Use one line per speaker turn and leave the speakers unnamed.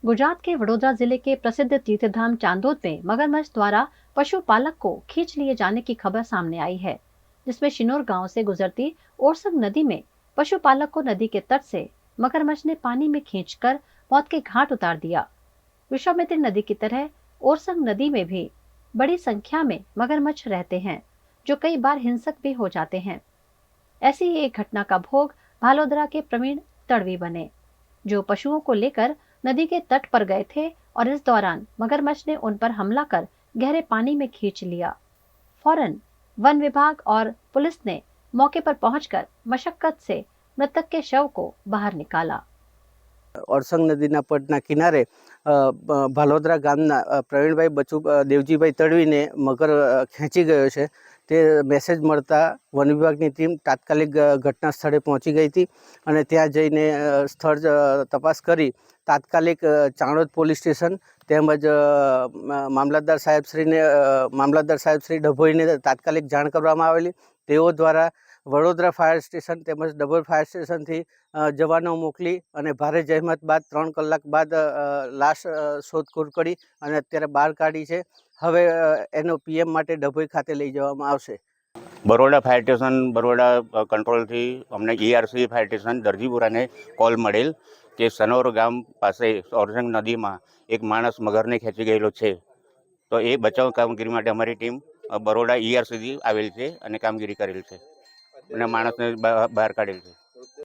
गुजरात के वडोदरा जिले के प्रसिद्ध तीर्थधाम चांदोद में मगरमच्छ द्वारा पशुपालक को खींच लिए जाने की खबर सामने आई है, जिसमें शिनोर गांव से गुजरती ओरसंग नदी में पशुपालक को नदी के तट से मगरमच्छ ने पानी में खींचकर मौत के घाट उतार दिया। विश्वामित्री नदी की तरह ओरसंग नदी में भी बड़ी संख्या में मगरमच्छ रहते हैं, जो कई बार हिंसक भी हो जाते हैं। ऐसी ही एक घटना का भोग भालोदरा के प्रवीण तड़वी बने, जो पशुओं को लेकर नदी के तट पर गए थे और इस दौरान मगरमच्छ ने उन पर हमला कर गहरे पानी में खींच लिया। फौरन वन विभाग और पुलिस ने मौके पर पहुंचकर मशक्कत से मृतक के शव को बाहर निकाला।
ओरसंग नदीना पटना किनारे भालोदरा गामना प्रवीणभाई बचू देवजीभाई तड़वीने मगर खेंची गयो छे ते मेसेज मळता वन विभागनी टीम तात्कालिक घटना स्थळे पहोंची गई थी अने त्यां जईने स्थळ तपास करी तात्कालिक चाणोद पोलीस स्टेशन તેમજ મામલતદાર સાહેબશ્રી ડભોઈને તાત્કાલિક જાણ કરવામાં આવેલી। તેઓ દ્વારા વડોદરા ફાયર સ્ટેશન તેમજ ડભોઈ ફાયર સ્ટેશનથી જવાનો મોકલી અને ભારે જહેમત બાદ 3 કલાક બાદ લાશ શોધખોળ કરી અને અત્યારે બહાર કાઢી છે। હવે એનો પીએમ માટે ડભોઈ ખાતે લઈ જવામાં આવશે।
બરોડા ફાયર સ્ટેશન બરોડા કંટ્રોલથી અમને ERC ફાયર સ્ટેશન દરજીપુરાને કોલ મળેલ કે સનોર ગામ પાસે ઓરસંગ નદીમાં એક માણસ મગરને ખેંચી ગયેલો છે। તો એ બચાવ કામગીરી માટે અમારી ટીમ બરોડા ERCથી આવેલ છે અને કામગીરી કરેલ છે અને માણસને બહાર કાઢેલ છે।